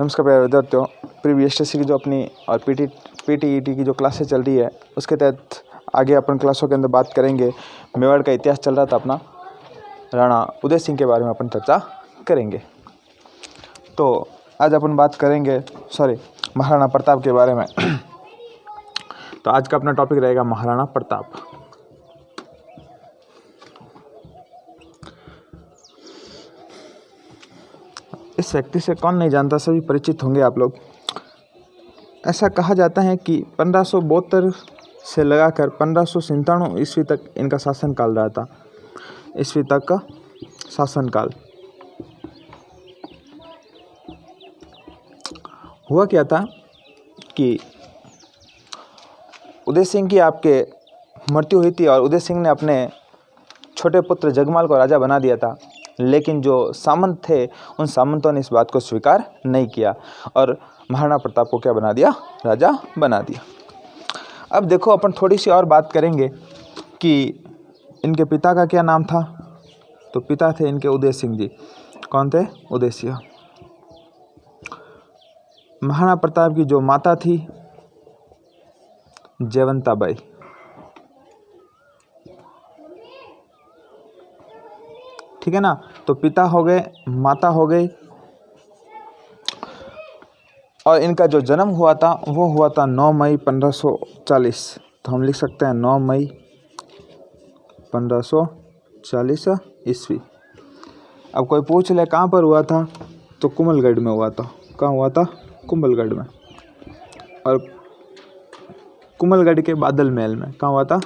नमस्कार प्यारे विद्यार्थियों, प्रीवीएसटीसी की जो अपनी और पीटीईटी की जो क्लासेस चल रही है उसके तहत आगे अपन क्लासों के अंदर बात करेंगे। मेवाड़ का इतिहास चल रहा था अपना, राणा उदय सिंह के बारे में अपन चर्चा करेंगे। तो आज अपन बात करेंगे महाराणा प्रताप के बारे में। तो आज का अपना टॉपिक रहेगा महाराणा प्रताप। इस व्यक्ति से कौन नहीं जानता, सभी परिचित होंगे आप लोग। ऐसा कहा जाता है कि 1572 से लगाकर 1597 ईस्वी तक इनका शासनकाल रहा था। ईस्वी तक का शासनकाल हुआ क्या था कि उदय सिंह की आपके मृत्यु हुई थी और उदय सिंह ने अपने छोटे पुत्र जगमाल को राजा बना दिया था। लेकिन जो सामंत थे उन सामंतों ने इस बात को स्वीकार नहीं किया और महाराणा प्रताप को क्या बना दिया, राजा बना दिया। अब देखो अपन थोड़ी सी और बात करेंगे कि इनके पिता का क्या नाम था। तो पिता थे इनके उदय सिंह जी। कौन थे? उदय सिंह। महाराणा प्रताप की जो माता थी जयवंता बाई। ठीक है ना। तो पिता हो गए, माता हो गई, और इनका जो जन्म हुआ था वो हुआ था 9 मई 1540। तो हम लिख सकते हैं 9 मई 1540 ईस्वी। अब कोई पूछ ले कहाँ पर हुआ था, तो कुंभलगढ़ में हुआ था। कहाँ हुआ था? कुंभलगढ़ में। और कुंभलगढ़ के बादल महल में। कहाँ हुआ था?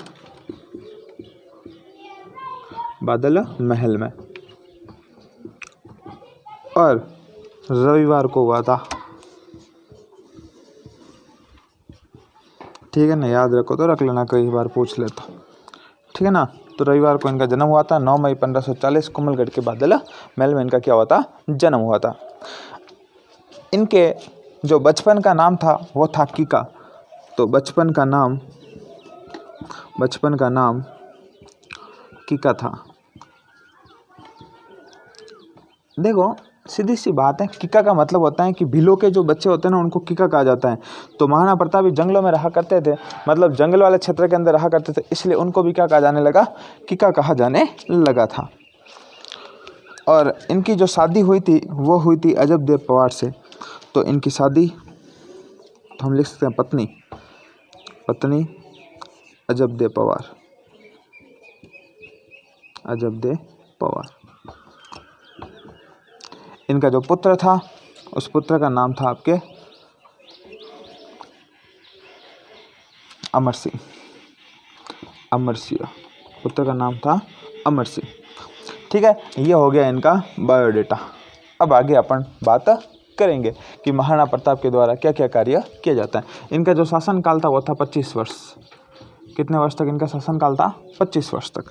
बादल महल में। और रविवार को हुआ था। ठीक है ना, याद रखो तो रख लेना, कई बार पूछ ले तो। ठीक है ना। तो रविवार को इनका जन्म हुआ था 9 मई 1540। कुंभलगढ़ के बादल महल में इनका क्या हुआ था? जन्म हुआ था। इनके जो बचपन का नाम था वो था कीका। तो बचपन का नाम कीका था। देखो सीधी सी बात है, कीका का मतलब होता है कि भीलों के जो बच्चे होते हैं ना उनको कीका कहा जाता है। तो महाराणा प्रताप भी जंगलों में रहा करते थे, मतलब जंगल वाले क्षेत्र के अंदर रहा करते थे, इसलिए उनको भी क्या कहा जाने लगा? कीका कहा जाने लगा था। और इनकी जो शादी हुई थी वो हुई थी अजब देव पवार से। तो इनकी शादी, तो हम लिख सकते हैं पत्नी अजब देव पवार। इनका जो पुत्र था उस पुत्र का नाम था आपके अमर सिंह। पुत्र का नाम था अमर सिंह। ठीक है, ये हो गया इनका बायोडेटा। अब आगे अपन बात करेंगे कि महाराणा प्रताप के द्वारा क्या क्या कार्य किया जाता है। इनका जो शासनकाल था वो था 25 वर्ष। कितने वर्ष तक इनका शासनकाल था? 25 वर्ष तक।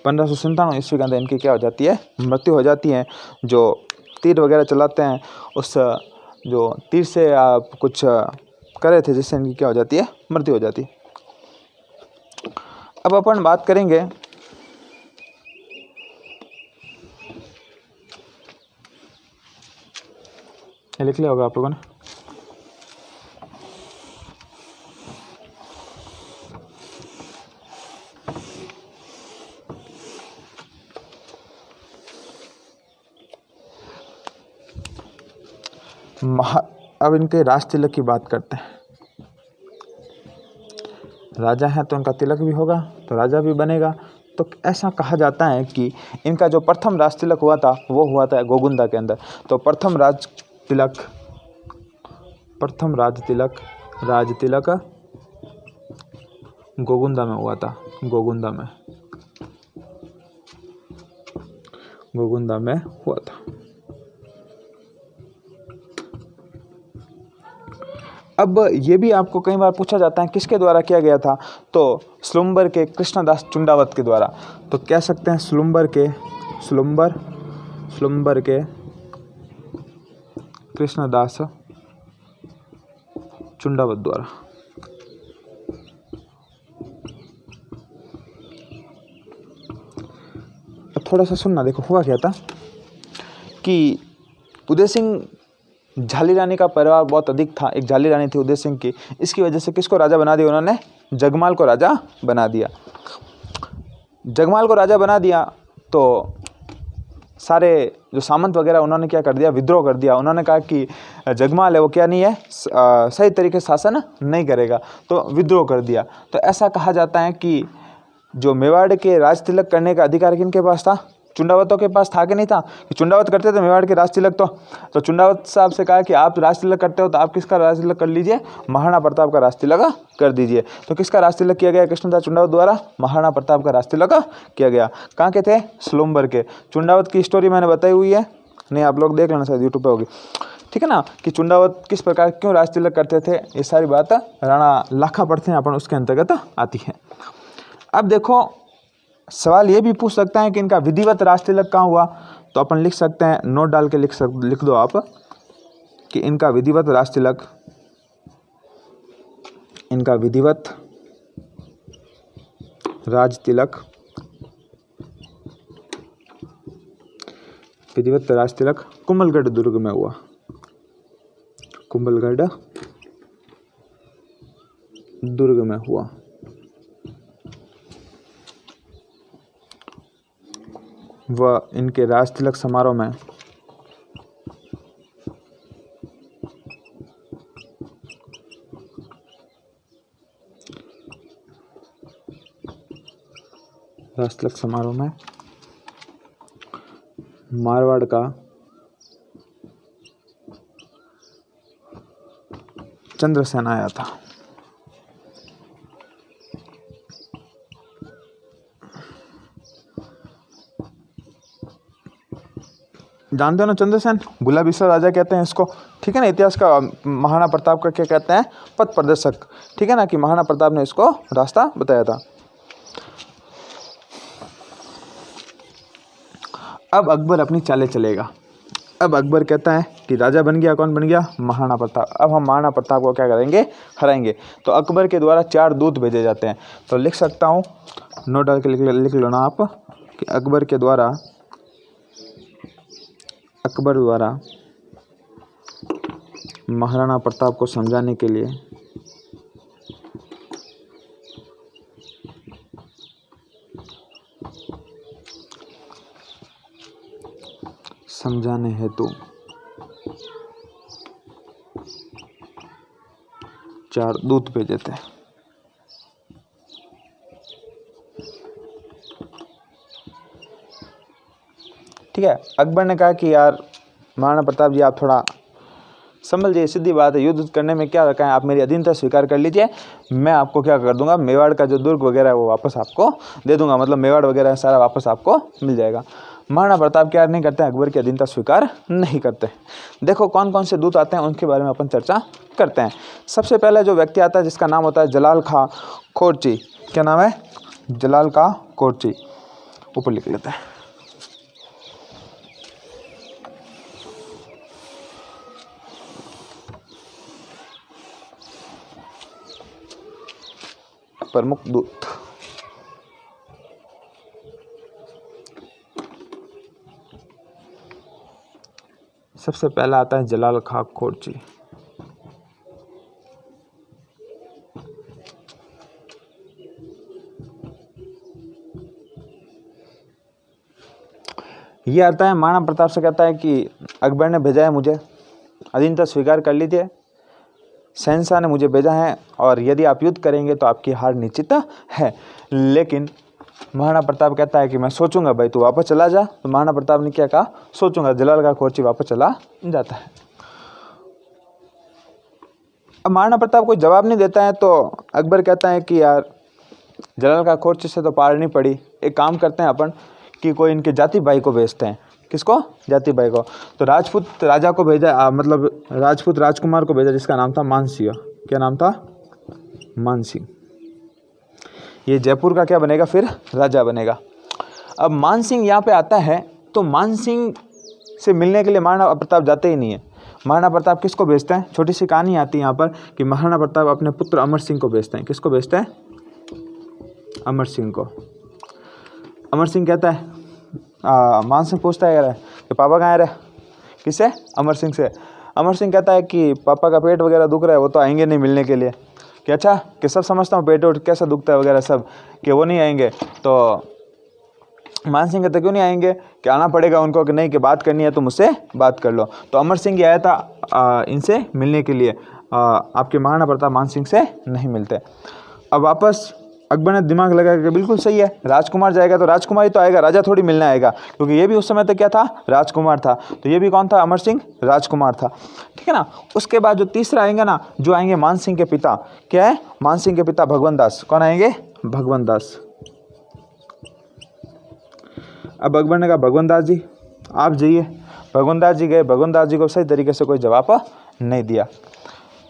1597 ईस्वी के अंदर इनकी क्या हो जाती है? मृत्यु हो जाती है। जो तीर वगैरह चलाते हैं उस जो तीर से आप कुछ करे थे जिससे इनकी क्या हो जाती है? मृत्यु हो जाती है। अब अपन बात करेंगे ये लिख लिया होगा आप लोगों ने। अब इनके राज तिलक की बात करते हैं। राजा है तो इनका तिलक भी होगा, तो राजा भी बनेगा। तो ऐसा कहा जाता है कि इनका जो प्रथम राज तिलक हुआ था वो हुआ था गोगुंदा के अंदर। तो प्रथम राज तिलक गोगुंदा में हुआ था। गोगुंदा में हुआ था। अब ये भी आपको कई बार पूछा जाता है किसके द्वारा किया गया था। तो सुलुम्बर के कृष्णदास चुंडावत के द्वारा। तो कह सकते हैं सुलुम्बर के कृष्णदास चुंडावत द्वारा। थोड़ा सा सुनना, देखो हुआ क्या था कि उदय सिंह झाली रानी का परिवार बहुत अधिक था, एक झाली रानी थी उदय सिंह की, इसकी वजह से किसको राजा बना दिया उन्होंने, जगमाल को राजा बना दिया। जगमाल को राजा बना दिया तो सारे जो सामंत वगैरह उन्होंने क्या कर दिया, विद्रोह कर दिया। उन्होंने कहा कि जगमाल है वो क्या नहीं है, सही तरीके से शासन नहीं करेगा, तो विद्रोह कर दिया। तो ऐसा कहा जाता है कि जो मेवाड़ के राज तिलक करने का अधिकार किनके पास था, चुंडावतों के पास था कि नहीं था, कि चुंडावत करते थे मेवाड़ के राज तिलक। तो चुंडावत साहब से कहा कि आप राज तिलक करते हो तो आप किसका राज तिलक कर लीजिए, महाराणा प्रताप का राज तिलक कर दीजिए। तो किसका राज तिलक किया गया कृष्णदास चुंडावत द्वारा, महाराणा प्रताप का राज तिलक किया गया। कहाँ के थे, सलूम्बर के। चुंडावत की स्टोरी मैंने बताई हुई है, नहीं आप लोग देख लेना, शायद यूट्यूब पे होगी, ठीक है ना, कि चुंडावत किस प्रकार क्यों राज तिलक करते थे, ये सारी बात राणा लाखा पढ़ते हैं अपन उसके अंतर्गत आती है। अब देखो सवाल ये भी पूछ सकता है कि इनका विधिवत राज तिलक कहाँ हुआ, तो अपन लिख सकते हैं, नोट डाल के लिख दो आप कि इनका विधिवत राज तिलक, इनका विधिवत राज तिलक, विधिवत राज तिलक कुंभलगढ़ दुर्ग में हुआ। कुंभलगढ़ दुर्ग में हुआ। वह इनके राज तिलक समारोह में राज तिलक समारोह में मारवाड़ का चंद्रसेन आया था। जानते हो ना चंद्रसेन, गुलाबीसर राजा कहते हैं इसको, ठीक है ना। इतिहास का महाराणा प्रताप का क्या कहते हैं, पथ प्रदर्शक, ठीक है ना, कि महाराणा प्रताप ने इसको रास्ता बताया था। अब अकबर अपनी चालें चलेगा। अब अकबर कहता है कि राजा बन गया, कौन बन गया, महाराणा प्रताप। अब हम महाराणा प्रताप को क्या करेंगे, हराएंगे। तो अकबर के द्वारा 4 दूत भेजे जाते हैं। तो लिख सकता हूँ, नोट डाल के लिख लो ना आप, कि अकबर द्वारा महाराणा प्रताप को समझाने के लिए समझाने हेतु 4 दूत भेजे थे। ठीक है, अकबर ने कहा कि यार महाराणा प्रताप जी आप थोड़ा संभल जाइए, सीधी बात है, युद्ध करने में क्या रखा है, आप मेरी अधीनता स्वीकार कर लीजिए, मैं आपको क्या कर दूंगा, मेवाड़ का जो दुर्ग वगैरह है वो वापस आपको दे दूंगा, मतलब मेवाड़ वगैरह सारा वापस आपको मिल जाएगा। महाराणा प्रताप क्या नहीं करते हैं, अकबर की अधीनता स्वीकार नहीं करते। देखो कौन कौन से दूत आते हैं उनके बारे में अपन चर्चा करते हैं। सबसे पहले जो व्यक्ति आता है जिसका नाम होता है जलाल खां कोरची। क्या नाम है, जलाल खां कोरची, ऊपर लिख लेते हैं। प्रमुख दूत, सबसे पहला आता है जलाल खां कोरची। ये आता है महाराणा प्रताप से, कहता है कि अकबर ने भेजा है मुझे, अधीनता स्वीकार कर लीजिए, शहंशाह ने मुझे भेजा है और यदि आप युद्ध करेंगे तो आपकी हार निश्चित है। लेकिन महाराणा प्रताप कहता है कि मैं सोचूंगा, भाई तू वापस चला जा। तो महाराणा प्रताप ने क्या कहा, सोचूंगा। जलाल खां कोरची वापस चला जाता है। अब महाराणा प्रताप कोई जवाब नहीं देता है तो अकबर कहता है कि यार जलाल खां कोरची से तो पार नहीं पड़ी, एक काम करते हैं अपन कि कोई इनके जाति भाई को भेजते हैं। किसको, जाति भाई को। तो राजपूत राजा को भेजा, मतलब राजपूत राजकुमार को भेजा जिसका नाम था मानसिंह। क्या नाम था, मानसिंह। ये जयपुर का क्या बनेगा, फिर राजा बनेगा। अब मानसिंह यहाँ पे आता है तो मानसिंह से मिलने के लिए महाराणा प्रताप जाते ही नहीं है। महाराणा प्रताप किसको भेजते हैं, छोटी सी कहानी आती है यहाँ पर कि महाराणा प्रताप अपने पुत्र अमर सिंह को भेजते हैं। किसको भेजते हैं, अमर सिंह को। अमर सिंह कहता है, मानसिंह पूछता है यार कि पापा कहाँ रहे, किससे? अमर सिंह से। अमर सिंह कहता है कि पापा का पेट वगैरह दुख रहा है, वो तो आएंगे नहीं मिलने के लिए। कि अच्छा, कि सब समझता हूँ पेट वेट कैसा दुखता है वगैरह सब, कि वो नहीं आएंगे। तो मान सिंह कहते क्यों नहीं आएंगे, कि आना पड़ेगा उनको, कि नहीं, कि बात करनी है तो मुझसे बात कर लो। तो अमर सिंह ये आया था इनसे मिलने के लिए। आपके महाराणा प्रताप मान सिंह से नहीं मिलते। अब वापस अकबर ने दिमाग लगाया कि बिल्कुल सही है, राजकुमार जाएगा तो राजकुमार ही तो आएगा, राजा थोड़ी मिलने आएगा, क्योंकि ये भी उस समय तक क्या था? राजकुमार था। तो ये भी कौन था? अमर सिंह, राजकुमार था। ठीक है ना। उसके बाद जो तीसरा आएंगे ना, जो आएंगे मान सिंह के पिता, क्या है? मान सिंह के पिता भगवंत दास। कौन आएंगे? भगवंत दास। अब अकबर ने कहा भगवंत दास जी आप जाइए। भगवंत दास जी गए। भगवंत दास जी को सही तरीके से कोई जवाब नहीं दिया।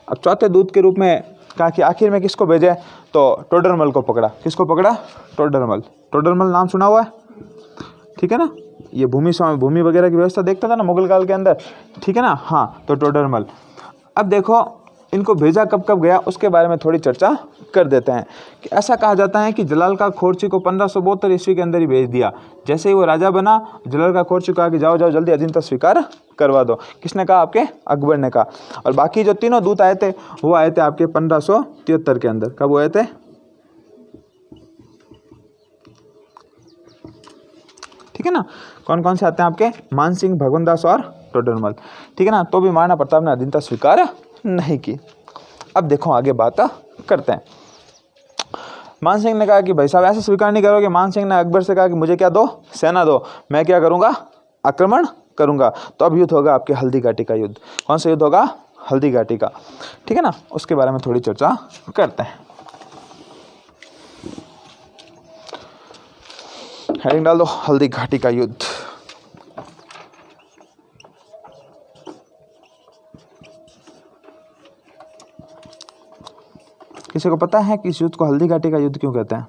अब चौथे दूत के रूप में कहा कि आखिर में किसको भेजे, तो टोडरमल को पकड़ा। किसको पकड़ा? टोडरमल। टोडरमल नाम सुना हुआ है? ठीक है ना। ये भूमि वगैरह की व्यवस्था देखता था ना मुगल काल के अंदर, ठीक है ना। हाँ, तो टोडरमल। अब देखो इनको भेजा कब कब गया, उसके बारे में थोड़ी चर्चा कर देते हैं। कि ऐसा कहा जाता है कि जलाल का खोरची को 1572 ईस्वी के अंदर ही भेज दिया। जैसे ही वो राजा बना, जलाल का खोरची कहा कि जाओ जाओ जल्दी अधीनता स्वीकार करवा दो। किसने कहा? आपके अकबर ने कहा। और बाकी जो तीनों दूत आए थे वो आए थे आपके 1573 के अंदर। कब आए थे? ठीक है ना। कौन कौन से आते हैं आपके? मान सिंह, भगवंत दास और टोडरमल। ठीक है ना। तो भी महाराणा प्रताप ने अधीनता स्वीकार नहीं की। अब देखो आगे बात करते हैं। मान सिंह ने कहा कि भाई साहब ऐसे स्वीकार नहीं करोगे। मान सिंह ने अकबर से कहा कि मुझे क्या दो? सेना दो, मैं क्या करूंगा? आक्रमण करूंगा। तो अब युद्ध होगा आपके हल्दी घाटी का युद्ध। कौन सा युद्ध होगा? हल्दी घाटी का। ठीक है ना। उसके बारे में थोड़ी चर्चा करते हैं। हेडिंग डाल दो, हल्दी घाटी का युद्ध। किसी को पता है कि इस युद्ध को हल्दी घाटी का युद्ध क्यों कहते हैं?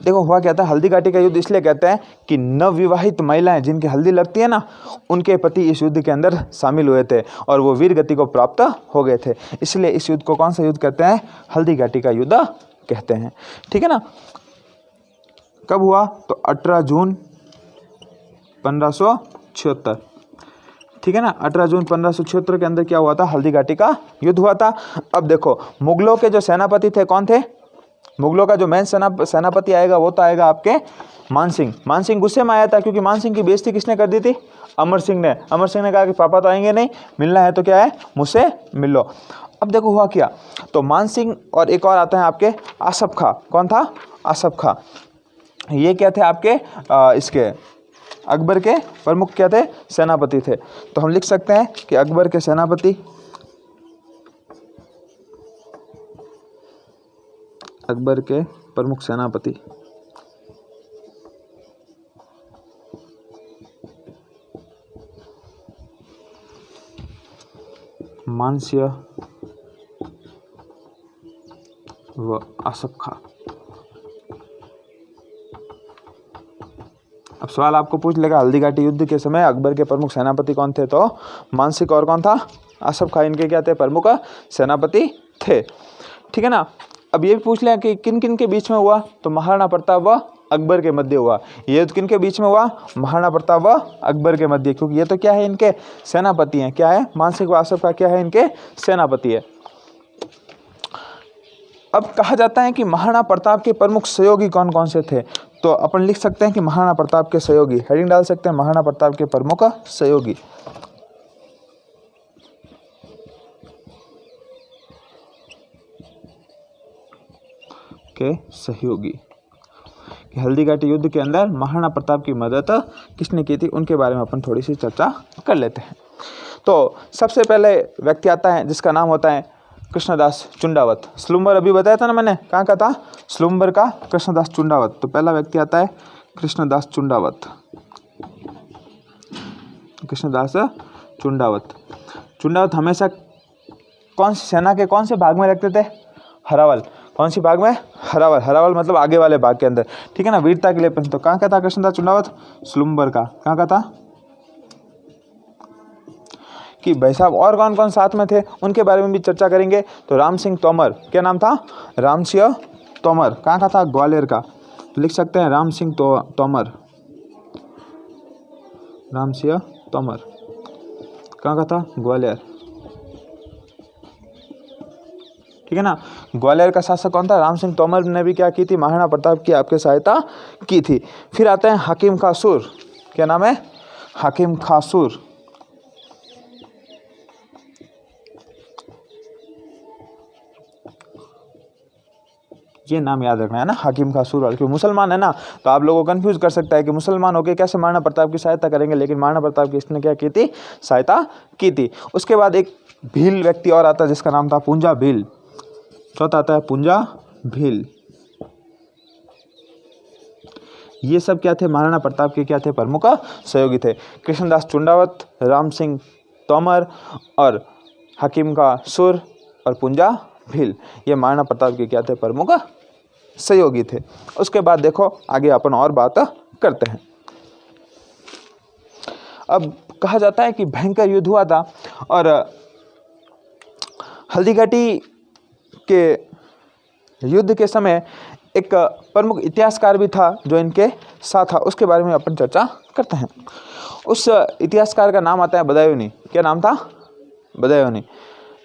देखो हुआ क्या था, हल्दी घाटी का युद्ध इसलिए कहते हैं कि नवविवाहित महिलाएं जिनकी हल्दी लगती है ना, उनके पति इस युद्ध के अंदर शामिल हुए थे और वो वीर गति को प्राप्त हो गए थे। इसलिए इस युद्ध को कौन सा युद्ध कहते हैं? हल्दी घाटी का युद्ध कहते हैं। ठीक है ना। कब हुआ? तो 18 जून 1576। ठीक है ना। 18 जून 1576 के अंदर क्या हुआ था? हल्दी घाटी का युद्ध हुआ था। अब देखो मुगलों के जो सेनापति थे कौन थे? मुगलों का जो मेन सेनापति आएगा वो तो आएगा आपके मान सिंह। मान सिंह गुस्से में आया था क्योंकि मान सिंह की बेइज्जती किसने कर दी थी? अमर सिंह ने। अमर सिंह ने कहा कि पापा तो आएंगे नहीं, मिलना है तो क्या है? मुझसे मिल लो। अब देखो हुआ क्या, तो मान सिंह और एक और आता है आपके आसफ खां। कौन था? आसफ खां। ये क्या थे आपके इसके अकबर के प्रमुख क्या थे? सेनापति थे। तो हम लिख सकते हैं कि अकबर के सेनापति, अकबर के प्रमुख सेनापति। मानसिंह व आसफ खां। अब सवाल आपको पूछ लेगा हल्दी घाटी युद्ध के समय अकबर के प्रमुख सेनापति कौन थे? तो मानसिंह और कौन था? आसफ खां। इनके क्या थे? प्रमुख सेनापति थे। ठीक है ना। अब ये भी पूछ लें कि किन किन के बीच में हुआ? तो महाराणा प्रताप व अकबर के मध्य हुआ। ये युद्ध किन के बीच में हुआ? महाराणा प्रताप व अकबर के मध्य, क्योंकि ये तो क्या है? इनके सेनापति हैं। क्या है? मानसिंह व आसफ खां क्या है? इनके सेनापति है। अब कहा जाता है कि महाराणा प्रताप के प्रमुख सहयोगी कौन कौन से थे? तो अपन लिख सकते हैं कि महाराणा प्रताप के सहयोगी, हेडिंग डाल सकते हैं महाराणा प्रताप के प्रमुख सहयोगी। के सहयोगी। हल्दी घाटी युद्ध के अंदर महाराणा प्रताप की मदद किसने की थी, उनके बारे में अपन थोड़ी सी चर्चा कर लेते हैं। तो सबसे पहले व्यक्ति आता है जिसका नाम होता है कृष्णदास चुंडावत। स्लुम्बर अभी बताया था ना मैंने, कहाँ का था? स्लुम्बर का कृष्णदास चुंडावत। तो पहला व्यक्ति आता है कृष्णदास चुंडावत। कृष्णदास चुंडावत। चुंडावत हमेशा कौन सी सेना के कौन से भाग में रखते थे? हरावल। कौन सी भाग में? हरावल। हरावल मतलब आगे वाले भाग के अंदर। ठीक है ना। वीरता के लिए। तो कहाँ का था कृष्णदास चुंडावत? स्लुम्बर का। कहाँ का था? कि भाई साहब और कौन कौन साथ में थे उनके बारे में भी चर्चा करेंगे। तो राम सिंह तोमर। क्या नाम था? राम सिंह तोमर। कहाँ का था? ग्वालियर का। लिख सकते हैं राम सिंह तोमर। राम सिंह तोमर। कहाँ का था? ग्वालियर। ठीक है ना। ग्वालियर का शासक कौन था? राम सिंह तोमर ने भी क्या की थी? महाराणा प्रताप की आपके सहायता की थी। फिर आते हैं हकीम खासूर। क्या नाम है? हकीम खासूर। ये नाम याद रखना है ना, हकीम खासूर। क्योंकि मुसलमान है ना, तो आप लोगों को कंफ्यूज कर सकता है कि मुसलमान होकर कैसे महाराणा प्रताप की सहायता करेंगे, लेकिन महाराणा प्रताप की इसने क्या की थी? सहायता की थी। उसके बाद एक भील व्यक्ति और आता है जिसका नाम था पूंजा भील। चौथा आता है पूंजा भील। ये सब क्या थे? महाराणा प्रताप के क्या थे? प्रमुख सहयोगी थे। कृष्णदास चुंडावत, राम सिंह तोमर और हकीम का सुर और पूंजा भील, ये महाराणा प्रताप के क्या थे? प्रमुख सहयोगी थे। उसके बाद देखो आगे अपन और बात करते हैं। अब कहा जाता है कि भयंकर युद्ध हुआ था और हल्दीघाटी के युद्ध के समय एक प्रमुख इतिहासकार भी था जो इनके साथ था, उसके बारे में अपन चर्चा करते हैं। उस इतिहासकार का नाम आता है बदायूनी। क्या नाम था? बदायूनी।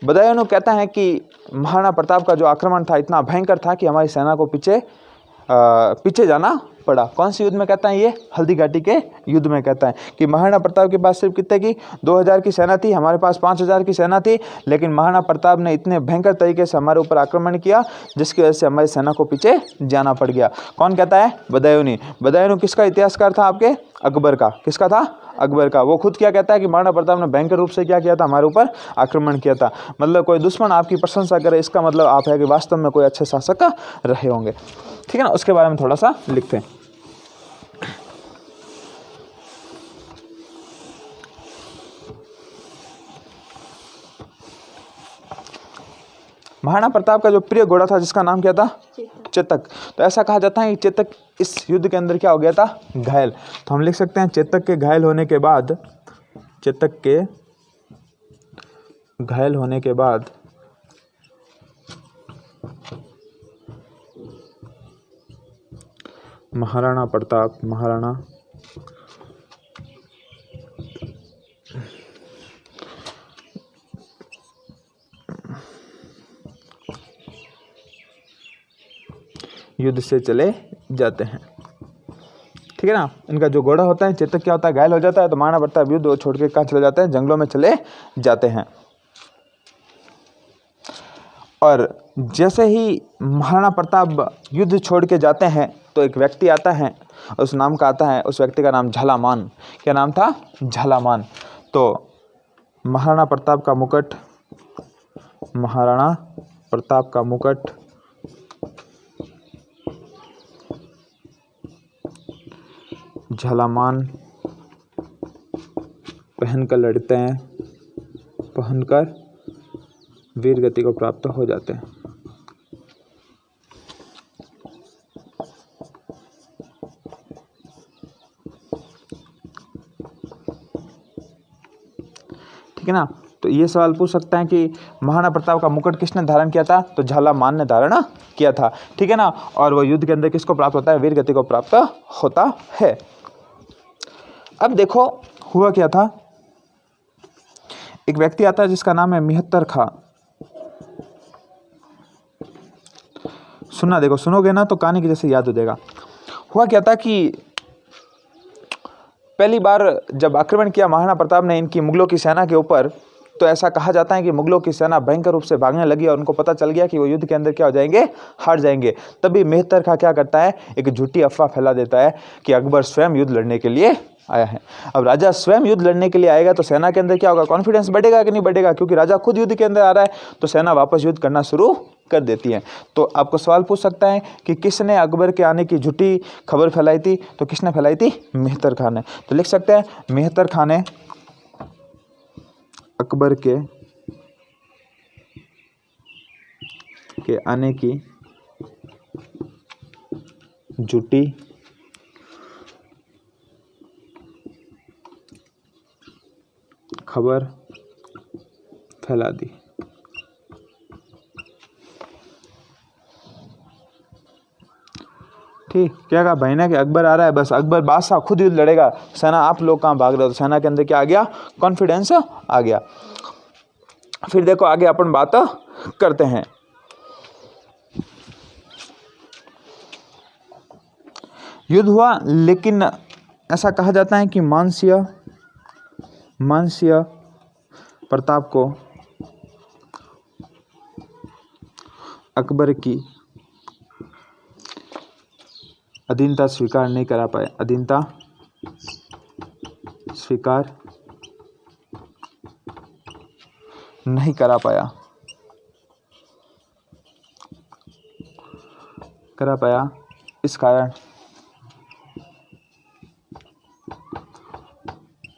बदायूनी कहता है कि महाराणा प्रताप का जो आक्रमण था इतना भयंकर था कि हमारी सेना को पीछे जाना पड़ा। कौन से युद्ध में कहता है ये? हल्दीघाटी के युद्ध में कहता है कि महाराणा प्रताप के पास सिर्फ कितने की 2000 की सेना थी, हमारे पास 5000 की सेना थी, लेकिन महाराणा प्रताप ने इतने भयंकर तरीके से हमारे ऊपर आक्रमण किया जिसकी वजह से हमारी सेना को पीछे जाना पड़ गया। कौन कहता है? बदायूनी। बदायूनी किसका इतिहासकार था? आपके अकबर का। किसका था? अकबर का। वो खुद क्या कहता है कि महाराणा प्रताप ने भयंकर रूप से क्या किया था? हमारे ऊपर आक्रमण किया था। मतलब कोई दुश्मन आपकी प्रशंसा करे इसका मतलब आप है कि वास्तव में कोई अच्छे शासक रहे होंगे। ठीक है ना। उसके बारे में थोड़ा सा लिखते हैं। महाराणा प्रताप का जो प्रिय घोड़ा था जिसका नाम क्या था? चेतक। तो ऐसा कहा जाता है कि चेतक इस युद्ध के अंदर क्या हो गया था? घायल। तो हम लिख सकते हैं चेतक के घायल होने के बाद, चेतक के घायल होने के बाद महाराणा प्रताप युद्ध से चले जाते हैं। ठीक है ना। इनका जो घोड़ा होता है चेतक क्या होता है? घायल हो जाता है। तो महाराणा प्रताप युद्ध छोड़ के कहाँ चले जाते हैं? जंगलों में चले जाते हैं। और जैसे ही महाराणा प्रताप युद्ध छोड़ के जाते हैं तो एक व्यक्ति आता है, उस नाम का आता है, उस व्यक्ति का नाम झालामान। क्या नाम था? झालामान। तो महाराणा प्रताप का मुकुट झालामान पहनकर लड़ते हैं, पहनकर वीर गति को प्राप्त हो जाते हैं। ठीक है ना। तो ये सवाल पूछ सकता है कि महाराणा प्रताप का मुकुट किसने धारण किया था? तो झालामान ने धारण किया था। ठीक है ना। और वो युद्ध के अंदर किसको प्राप्त होता है? वीर गति को प्राप्त होता है। अब देखो हुआ क्या था। एक व्यक्ति आता है जिसका नाम है मिहत्तर खां। सुनना, देखो सुनोगे ना तो कहानी की जैसे याद हो जाएगा। हुआ क्या था कि पहली बार जब आक्रमण किया महाराणा प्रताप ने इनकी मुगलों की सेना के ऊपर, तो ऐसा कहा जाता है कि मुगलों की सेना भयंकर रूप से भागने लगी और उनको पता चल गया कि वो युद्ध के अंदर क्या हो जाएंगे? हार जाएंगे। तभी मिहत्तर खां क्या करता है? एक झूठी अफवाह फैला देता है कि अकबर स्वयं युद्ध लड़ने के लिए आया है। अब राजा स्वयं युद्ध लड़ने के लिए आएगा तो सेना के अंदर क्या होगा? कॉन्फिडेंस बढ़ेगा कि नहीं बढ़ेगा? क्योंकि राजा खुद युद्ध के अंदर आ रहा है तो सेना वापस युद्ध करना शुरू कर देती है। तो आपको सवाल पूछ सकता है कि किसने अकबर के आने की झूठी खबर फैलाई थी? तो किसने फैलाई थी? मिहत्तर खां ने। तो लिख सकते हैं मिहत्तर खां ने अकबर के आने की झूठी खबर फैला दी। ठीक ठीक, क्या कहा भाई ने कि अकबर आ रहा है, बस अकबर बादशाह खुद युद्ध लड़ेगा, सेना आप लोग कहाँ भाग रहे हो। तो सेना के अंदर क्या आ गया, कॉन्फिडेंस आ गया। फिर देखो आगे अपन बात करते हैं। युद्ध हुआ, लेकिन ऐसा कहा जाता है कि मानसिंह प्रताप को अकबर की अधीनता स्वीकार नहीं करा पाए, अधीनता स्वीकार नहीं करा पाया। इस कारण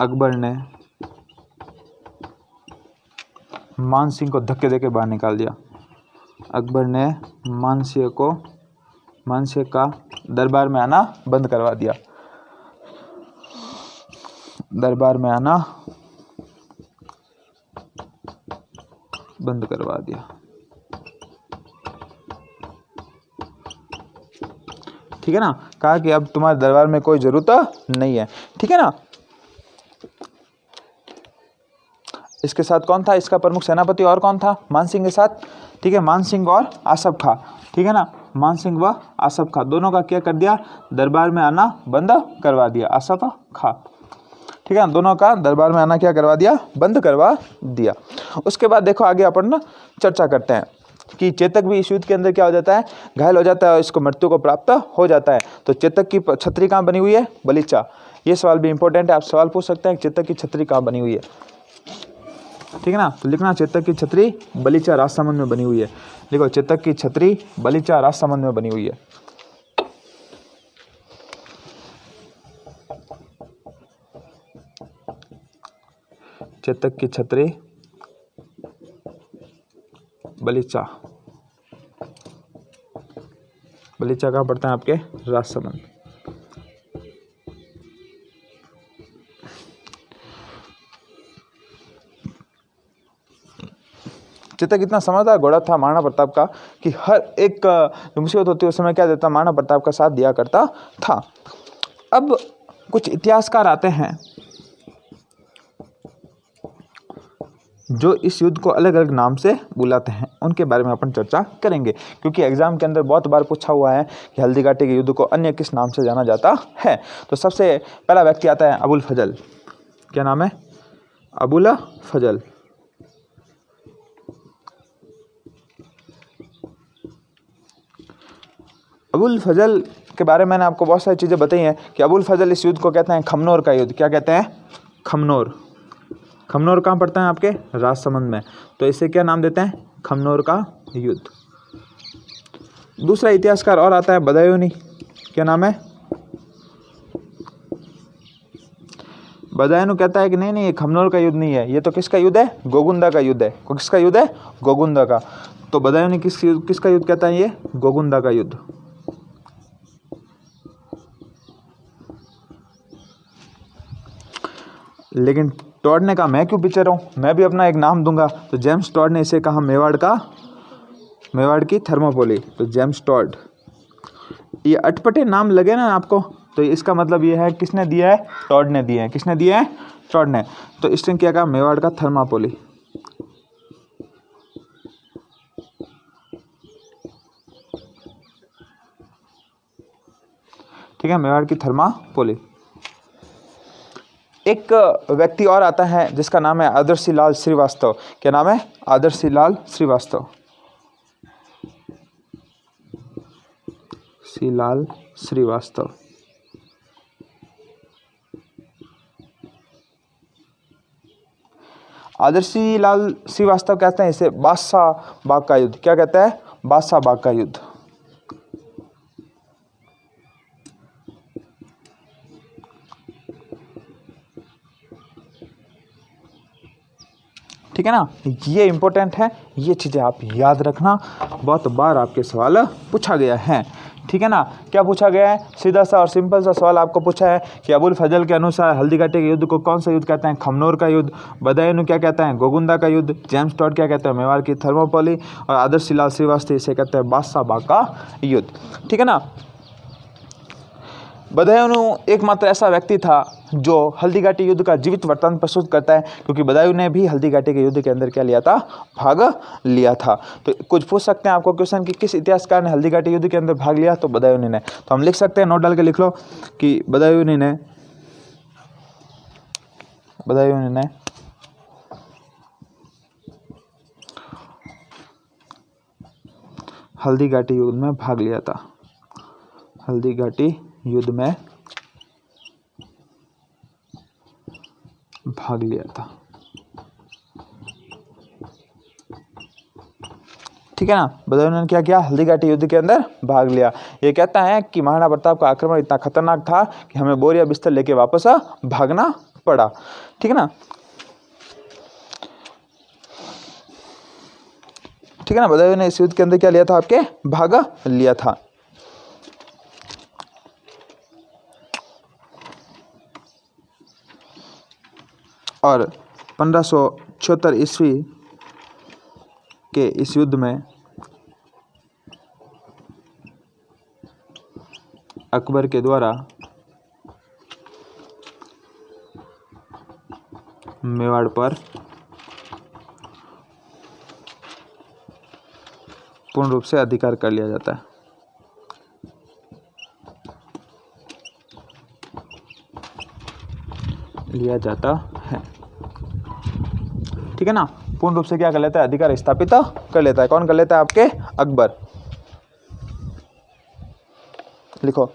अकबर ने मानसिंह को धक्के देके बाहर निकाल दिया। अकबर ने मानसिंह का दरबार में आना बंद करवा दिया। दरबार में आना बंद करवा दिया। ठीक है ना, कहा कि अब तुम्हारे दरबार में कोई जरूरत नहीं है। ठीक है ना। इसके साथ कौन था, इसका प्रमुख सेनापति और कौन था, मानसिंह के साथ। ठीक है, मानसिंह और आसफ खां। ठीक है ना, मानसिंह व आसफ खां दोनों का क्या कर दिया, दरबार में आना बंद करवा दिया। आसफ खां, ठीक है ना, दोनों का दरबार में आना क्या करवा दिया, बंद करवा दिया। उसके बाद देखो आगे अपन ना चर्चा करते हैं कि चेतक भी इस युद्ध के अंदर क्या हो जाता है, घायल हो जाता है और इसको मृत्यु को प्राप्त हो जाता है। तो चेतक की छतरी कहाँ बनी हुई है, बलीचा। ये सवाल भी इंपॉर्टेंट है, आप सवाल पूछ सकते हैं चेतक की छतरी कहाँ बनी हुई है। ठीक है ना, तो लिखना चेतक की छतरी बलीचा राजसमंद में बनी हुई है। देखो चेतक की छतरी बलीचा राजसमंद में बनी हुई है। चेतक की छतरी बलीचा कहाँ पड़ता है आपके, राजसमंद। चेतक इतना समझदार घोड़ा था महाराणा प्रताप का कि हर एक मुसीबत होती है उस समय क्या देता, महाराणा प्रताप का साथ दिया करता था। अब कुछ इतिहासकार आते हैं जो इस युद्ध को अलग अलग नाम से बुलाते हैं, उनके बारे में अपन चर्चा करेंगे, क्योंकि एग्जाम के अंदर बहुत बार पूछा हुआ है कि हल्दी घाटी के युद्ध को अन्य किस नाम से जाना जाता है। तो सबसे पहला व्यक्ति आता है अबुल फजल। क्या नाम है, अबुल फजल। अबुल फजल के बारे में मैंने आपको बहुत सारी चीज़ें बताई हैं कि अबुल फजल इस युद्ध को कहते हैं खमनोर का युद्ध। क्या कहते हैं, खमनोर। खमनोर कहाँ पड़ता है आपके, राजसमंद में, तो इसे क्या नाम देते हैं, खमनोर का युद्ध। दूसरा इतिहासकार और आता है बदायूनी। क्या नाम है, बदायूनी कहता है कि नहीं ये खमनोर का युद्ध नहीं है, ये तो किसका युद्ध है, गोगुंदा का युद्ध है। किसका युद्ध है, गोगुंदा का। तो बदायूनी किसका युद्ध कहता है, ये गोगुंदा का युद्ध। लेकिन टॉड ने कहा मैं क्यों पीछे रहूं, मैं भी अपना एक नाम दूंगा। तो जेम्स टॉड ने इसे कहा मेवाड़ की थर्मोपोली। तो जेम्स टॉड, ये अटपटे नाम लगे ना आपको, तो इसका मतलब ये है किसने दिया है, टॉड ने दिया है। किसने दिया है, टॉड ने। तो इसने क्या कहा, मेवाड़ का थर्मोपोली। ठीक है, मेवाड़ की थर्मोपोली। एक व्यक्ति और आता है जिसका नाम है आदर्शी लाल श्रीवास्तव। क्या नाम है, आदर्शी लाल श्रीवास्तव। लाल श्रीवास्तव। आदर्शी लाल श्रीवास्तव कहते हैं इसे बादशाह बाग का युद्ध। क्या कहते हैं, बादशाह बाग का युद्ध। ठीक है ना, ये इंपॉर्टेंट है, ये चीज़ें आप याद रखना, बहुत बार आपके सवाल पूछा गया है। ठीक है ना, क्या पूछा गया है, सीधा सा और सिंपल सा सवाल आपको पूछा है कि अबुल फजल के अनुसार हल्दी घाटी के युद्ध को कौन सा युद्ध कहते हैं, खमनोर का युद्ध। बदायूनी क्या कहते हैं, गोगुंदा का युद्ध। जेम्स टॉड क्या कहते हैं, मेवाड़ की थर्मोपोली। और आदर्शी लाल श्रीवास्तव इसे कहते हैं बादशाह बाग का युद्ध। ठीक है ना, बदायूं एकमात्र ऐसा व्यक्ति था जो हल्दी घाटी युद्ध का जीवित वृत्तांत प्रस्तुत करता है, क्योंकि बदायूं ने भी हल्दी घाटी के युद्ध के अंदर क्या लिया था, भाग लिया था। तो कुछ पूछ सकते हैं आपको क्वेश्चन कि किस इतिहासकार ने हल्दी घाटी युद्ध के अंदर भाग लिया, तो बदायूं ने। तो हम लिख सकते हैं, नोट डाल के लिख लो कि बदायूं ने हल्दी घाटी युद्ध में भाग लिया था। हल्दी घाटी युद्ध में भाग लिया था। ठीक है ना, बदायूं ने क्या किया, हल्दी घाटी युद्ध के अंदर भाग लिया। ये कहता है कि महाराणा प्रताप का आक्रमण इतना खतरनाक था कि हमें बोरिया बिस्तर लेके वापस भागना पड़ा। ठीक है ना, ठीक है ना, बदायूं ने इस युद्ध के अंदर क्या लिया था, आपके भाग लिया था। और 1576 ईस्वी के इस युद्ध में अकबर के द्वारा मेवाड़ पर पूर्ण रूप से अधिकार कर लिया जाता है। ठीक है ना, पूर्ण रूप से क्या कर लेता है, अधिकार स्थापित कर लेता है। कौन कर लेता है, आपके अकबर। लिखो,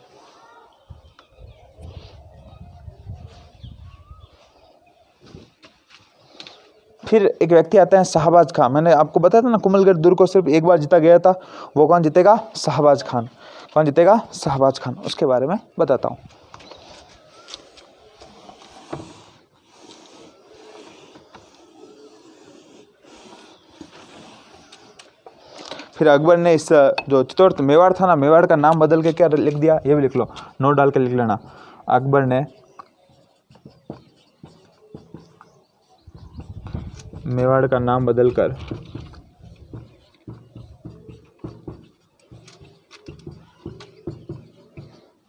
फिर एक व्यक्ति आता है शाहबाज खान। मैंने आपको बताया था ना, कुंभलगढ़ दुर्ग को सिर्फ एक बार जीता गया था। वो कौन जीतेगा, शाहबाज खान। कौन जीतेगा, शाहबाज खान। उसके बारे में बताता हूँ। फिर अकबर ने इस जो चित्तौड़ मेवाड़ था ना, मेवाड़ का नाम बदल के क्या लिख दिया, ये भी लिख लो, नोट डाल के लिख लेना। अकबर ने मेवाड़ का नाम बदलकर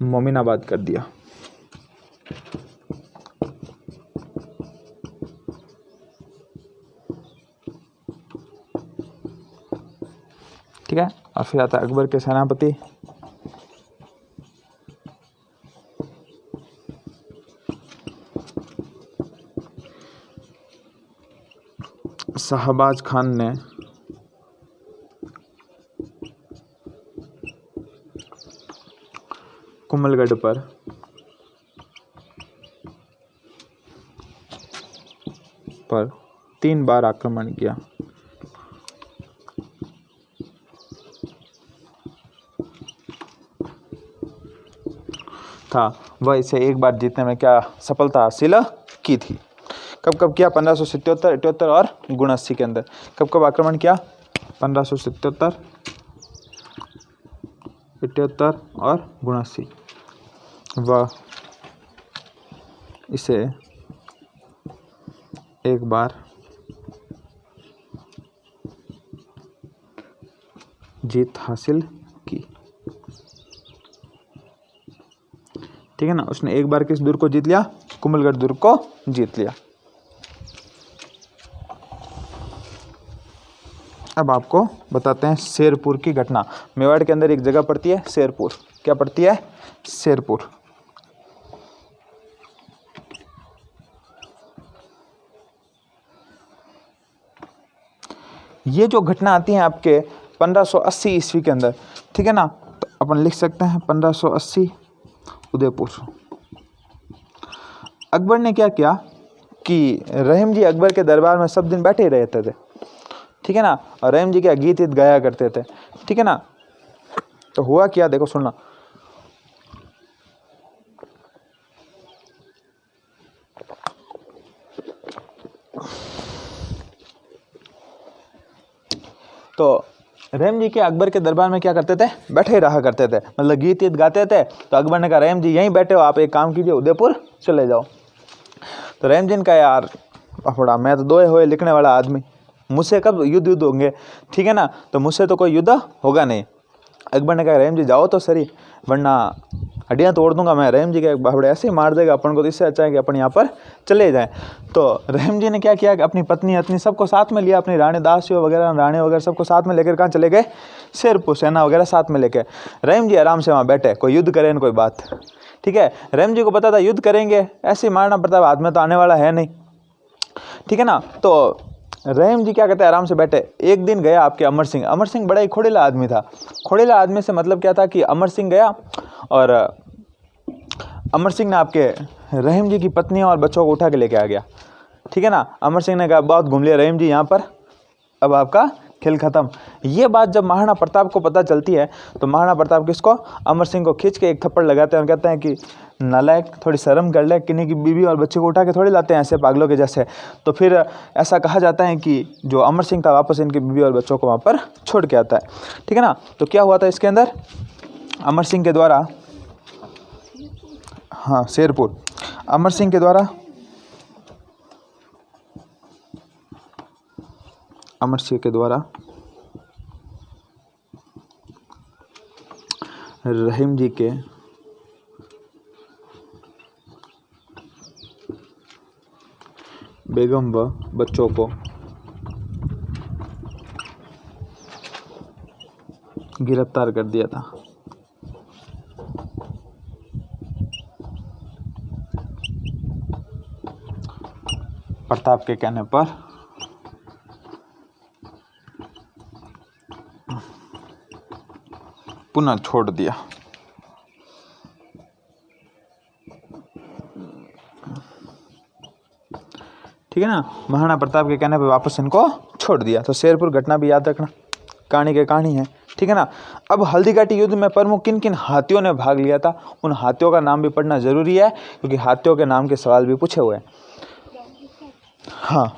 मोमिनाबाद कर दिया। ठीक है, और फिर आता है अकबर के सेनापति शाहबाज खान ने कुंभलगढ़ पर 3 बार आक्रमण किया। था वह इसे एक बार जीतने में क्या सफलता हासिल की थी। कब कब किया, 1577, 78 और 79 के अंदर। कब कब आक्रमण किया, 1577, 78 और 79। वह इसे एक बार जीत हासिल की। ठीक है ना, उसने एक बार किस दुर्ग को जीत लिया, कुंभलगढ़ दुर्ग को जीत लिया। अब आपको बताते हैं शेरपुर की घटना। मेवाड़ के अंदर एक जगह पड़ती है शेरपुर। क्या पड़ती है, शेरपुर। ये जो घटना आती है आपके 1580 ईस्वी के अंदर। ठीक है ना, तो अपन लिख सकते हैं 1580 उदयपुर। अकबर ने क्या किया कि रहीम जी अकबर के दरबार में सब दिन बैठे ही रहते थे। ठीक है ना, और रहीम जी क्या गीत गाया करते थे। ठीक है ना, तो हुआ क्या, देखो सुनना। तो रहीम जी के अकबर के दरबार में क्या करते थे, बैठे रहा करते थे, मतलब गीत गाते थे। तो अकबर ने कहा रहीम जी यहीं बैठे हो, आप एक काम कीजिए, उदयपुर चले जाओ। तो रहीम जी ने कहा यार अफड़ा, मैं तो दोए हुए लिखने वाला आदमी, मुझसे कब युद्ध होंगे। ठीक है ना, तो मुझसे तो कोई युद्ध होगा नहीं। अकबर ने कहा रहीम जी जाओ तो सही। वरना हड्डियाँ तोड़ दूंगा मैं। रहीम जी के बावड़े ऐसे ही मार देगा अपन को, तो इससे अच्छा है कि अपन यहाँ पर चले जाएं। तो रहीम जी ने क्या किया कि अपनी पत्नी अत्नी सबको साथ में लिया, अपनी रानी दासियों वगैरह रानी वगैरह सबको साथ में लेकर कहाँ चले गए, शेरपुर, सेना वगैरह साथ में लेके। रहीम जी आराम से वहाँ बैठे, कोई युद्ध करे न कोई बात, ठीक है। रहीम जी को पता था युद्ध करेंगे ऐसे ही महाराणा प्रताप हाथ में तो आने वाला है नहीं, ठीक है ना। तो रहीम जी क्या कहते हैं, आराम से बैठे। एक दिन गया आपके अमर सिंह बड़ा ही खोड़ेला आदमी था। खोड़ेला आदमी से मतलब क्या था कि अमर सिंह गया और अमर सिंह ने आपके रहीम जी की पत्नी और बच्चों को उठा के लेके आ गया, ठीक है ना। अमर सिंह ने कहा बहुत घूम लिया रहीम जी यहाँ पर, अब आपका खेल खत्म। ये बात जब महाराणा प्रताप को पता चलती है तो महाराणा प्रताप किसको, अमर सिंह को खींच के एक थप्पड़ लगाते हैं और कहते हैं कि नालायक, थोड़ी शर्म कर ले, किन्हीं की बीवी और बच्चे को उठा के थोड़ी लाते हैं ऐसे पागलों के जैसे। तो फिर ऐसा कहा जाता है कि जो अमर सिंह था वापस इनकी बीवी और बच्चों को वहाँ पर छोड़ के आता है, ठीक है ना। तो क्या हुआ था इसके अंदर, अमर सिंह के द्वारा, हाँ शेरपुर, अमर सिंह के द्वारा रहीम जी के बेगम व बच्चों को गिरफ्तार कर दिया था। प्रताप के कहने पर पुनः छोड़ दिया। ठीक है ना, महाराणा प्रताप के कहने पे वापस इनको छोड़ दिया। तो शेरपुर घटना भी याद रखना, कहानी के कहानी है, ठीक है ना। अब हल्दीघाटी युद्ध में प्रमुख किन किन हाथियों ने भाग लिया था, उन हाथियों का नाम भी पढ़ना जरूरी है क्योंकि हाथियों के नाम के सवाल भी पूछे हुए हैं। हाँ,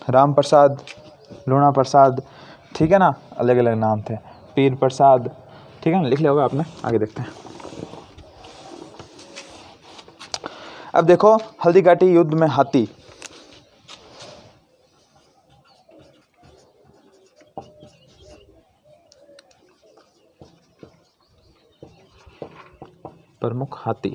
राम प्रसाद, लूणा प्रसाद, ठीक है ना, अलग अलग नाम थे, पीर प्रसाद, ठीक है ना, लिख लिया होगा आपने। आगे देखते हैं। अब देखो हल्दीघाटी युद्ध में हाथी, प्रमुख हाथी,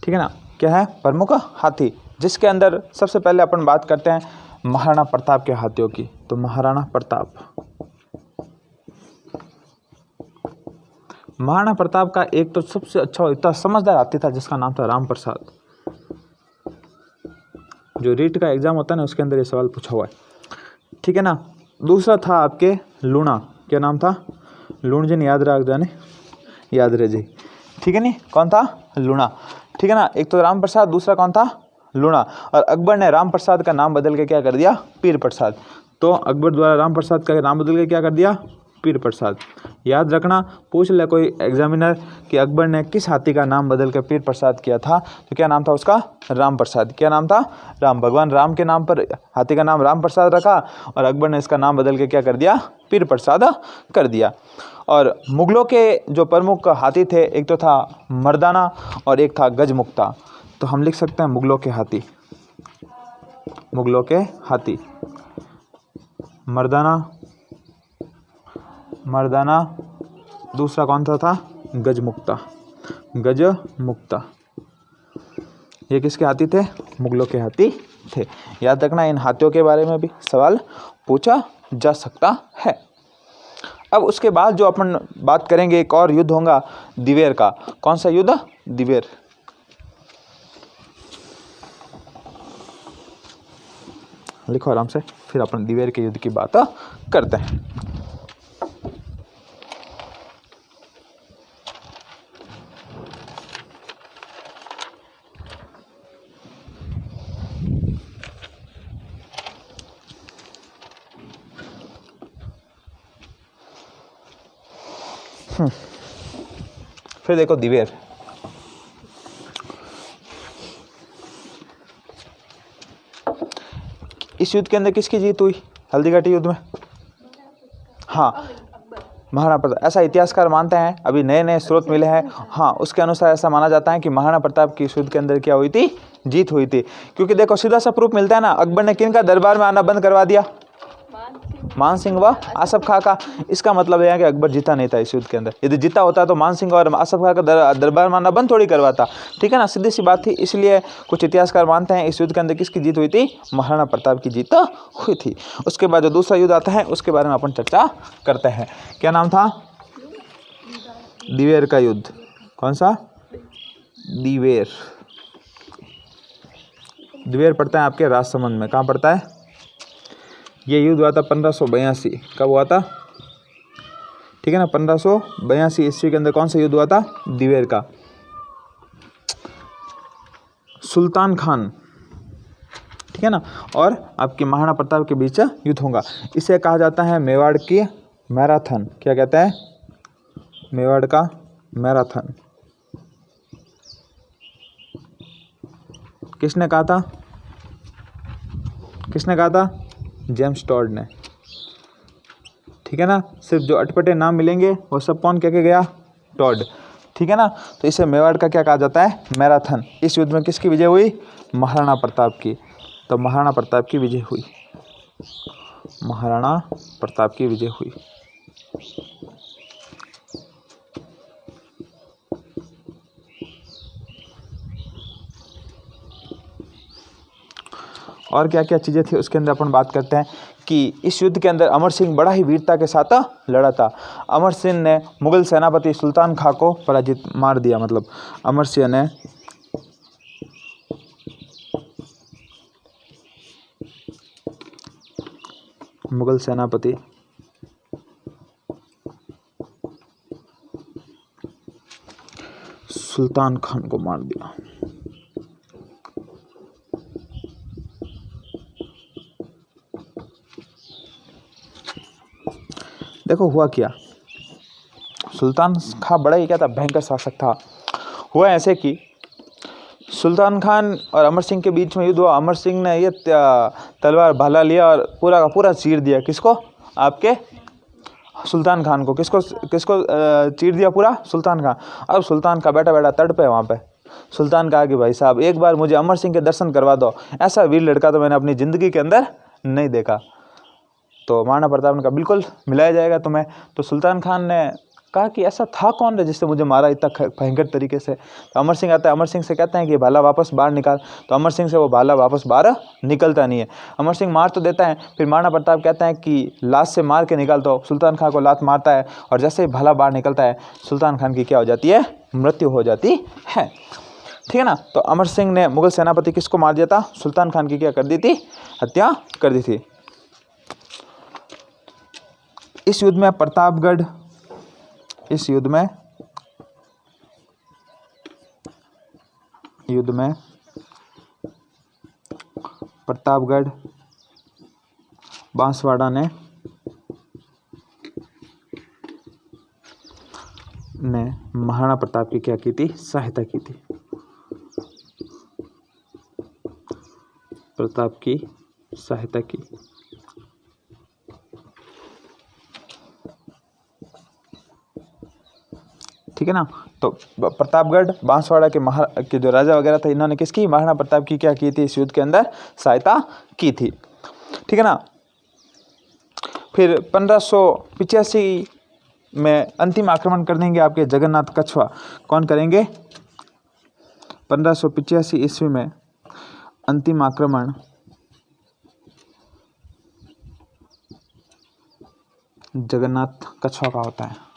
ठीक है ना, क्या है प्रमुख हाथी, जिसके अंदर सबसे पहले अपन बात करते हैं महाराणा प्रताप के हाथियों की। तो महाराणा प्रताप का एक तो सबसे अच्छा इतना समझदार हाथी था जिसका नाम था राम प्रसाद। जो रीट का एग्जाम होता है ना उसके अंदर ये सवाल पूछा हुआ है, ठीक है ना। दूसरा था आपके लूणा, क्या नाम था, लूण जी ने याद रख जाने, याद रहे जी, ठीक है नी, कौन था, लूणा, ठीक है ना। एक तो राम प्रसाद, दूसरा कौन था, लूणा। और अकबर ने राम प्रसाद का नाम बदल के क्या कर दिया, पीर प्रसाद। तो अकबर द्वारा राम प्रसाद का नाम बदल के क्या कर दिया, पीर प्रसाद। याद रखना, पूछ ले कोई एग्जामिनर कि अकबर ने किस हाथी का नाम बदल कर पीर प्रसाद किया था, तो क्या नाम था उसका, राम प्रसाद। क्या नाम था, राम, भगवान राम के नाम पर हाथी का नाम राम प्रसाद रखा और अकबर ने इसका नाम बदल के क्या कर दिया, पीर प्रसाद कर दिया। और मुगलों के जो प्रमुख हाथी थे, एक तो था मर्दाना और एक था गजमुक्ता। तो हम लिख सकते हैं मुगलों के हाथी, मुगलों के हाथी, मर्दाना, दूसरा कौन सा था, गजमुक्ता, गजमुक्ता। ये किसके हाथी थे, मुगलों के हाथी थे। याद रखना, इन हाथियों के बारे में भी सवाल पूछा जा सकता है। अब उसके बाद जो अपन बात करेंगे, एक और युद्ध होगा दिवेर का। कौन सा युद्ध, दिवेर। लिखो आराम से, फिर अपन दिवेर के युद्ध की बात करते हैं। फिर देखो दिवेर, इस युद्ध के अंदर किसकी जीत हुई, हल्दीघाटी युद्ध में, हाँ महाराणा प्रताप। ऐसा इतिहासकार मानते हैं, अभी नए नए स्रोत मिले हैं, हाँ उसके अनुसार ऐसा माना जाता है कि महाराणा प्रताप की इस युद्ध के अंदर क्या हुई थी, जीत हुई थी। क्योंकि देखो सीधा सा प्रूफ मिलता है ना, अकबर ने किन का दरबार में आना बंद करवा दिया, मान सिंह व आसफ खां का। इसका मतलब है कि अकबर जीता नहीं था इस युद्ध के अंदर। यदि जीता होता तो मान सिंह और आसफ खां का दरबार मारना बंद थोड़ी करवाता, ठीक है ना, सीधी सी बात थी। इसलिए कुछ इतिहासकार मानते हैं इस युद्ध के अंदर किसकी जीत हुई थी, महाराणा प्रताप की जीत हुई थी। उसके बाद जो दूसरा युद्ध आता है उसके बारे में अपन चर्चा करते हैं। क्या नाम था, दिवेर का युद्ध। कौन सा, दिवेर। दिवेर पड़ता है आपके राजसमंद में। कहाँ पड़ता है, ये युद्ध हुआ था 1582। कब हुआ था, ठीक है ना, 1582 ईस्वी के अंदर कौन सा युद्ध हुआ था, दिवेर का। सुल्तान खान, ठीक है ना, और आपके महाराणा प्रताप के बीच युद्ध होगा। इसे कहा जाता है मेवाड़ की मैराथन। क्या कहते हैं, मेवाड़ का मैराथन। किसने कहा था, किसने कहा था, जेम्स टॉड ने, ठीक है ना। सिर्फ जो अटपटे नाम मिलेंगे वो सब कौन कह के गया, टॉड, ठीक है ना। तो इसे मेवाड़ का क्या कहा जाता है, मैराथन। इस युद्ध में किसकी विजय हुई, महाराणा प्रताप की। तो महाराणा प्रताप की विजय हुई, महाराणा प्रताप की विजय हुई। और क्या क्या चीज़ें थी उसके अंदर अपन बात करते हैं कि इस युद्ध के अंदर अमर सिंह बड़ा ही वीरता के साथ लड़ा था। अमर सिंह ने मुगल सेनापति सुल्तान खां को पराजित मार दिया। मतलब अमर सिंह ने मुगल सेनापति सुल्तान खान को मार दिया। देखो हुआ क्या, सुल्तान खान बड़ा ही क्या था, भयंकर शासक था। हुआ ऐसे कि सुल्तान खान और अमर सिंह के बीच में युद्ध हुआ। अमर सिंह ने ये तलवार भाला लिया और पूरा का पूरा चीर दिया। किसको, आपके सुल्तान खान को। किसको किसको चीर दिया पूरा, सुल्तान खान। अब सुल्तान का बेटा बेटा तड़पे वहाँ पे। सुल्तान कहा कि भाई साहब एक बार मुझे अमर सिंह के दर्शन करवा दो, ऐसा वीर लड़का तो मैंने अपनी ज़िंदगी के अंदर नहीं देखा। तो महाराणा प्रताप ने कहा बिल्कुल मिलाया जाएगा तुम्हें। तो सुल्तान खान ने कहा कि ऐसा था कौन है जिससे मुझे मारा इतना भयंकर तरीके से। तो अमर सिंह आता है, अमर सिंह से कहते हैं कि भाला वापस बाहर निकाल। तो अमर सिंह से वो भाला वापस बाहर निकलता नहीं है। अमर सिंह मार तो देता है, फिर महाराणा प्रताप कहते हैं कि लात से मार के निकाल दो। सुल्तान खान को लात मारता है और जैसे ही भाला बाहर निकलता है सुल्तान खान की क्या हो जाती है, मृत्यु हो जाती है, ठीक है ना। तो अमर सिंह ने मुगल सेनापति किसको मार दिया था, सुल्तान खान की क्या कर दी थी, हत्या कर दी थी। इस युद्ध में प्रतापगढ़, इस युद्ध में प्रतापगढ़ बांसवाड़ा ने महाराणा प्रताप की क्या की थी, सहायता की थी। प्रताप की सहायता की। ठीक है ना। तो प्रतापगढ़ बांसवाड़ा के जो राजा वगैरह थे इन्होंने किसकी, महाराणा प्रताप की क्या की थी, इस युद्ध के अंदर सहायता की थी, ठीक है ना। फिर 1585 में अंतिम आक्रमण कर देंगे आपके जगन्नाथ कछवा। कौन करेंगे, 1585 ईस्वी में अंतिम आक्रमण जगन्नाथ कछवा का होता है।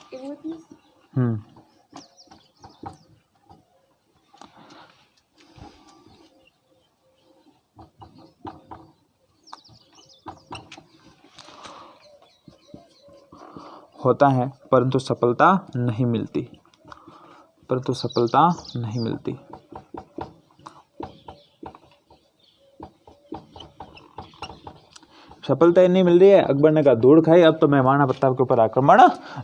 होता है परंतु सफलता नहीं मिलती, परंतु सफलता नहीं मिलती। सफलता ही नहीं मिल रही है। अकबर ने कहा धूड़ खाई, अब तो मैं महाराणा प्रताप के ऊपर आक्रमण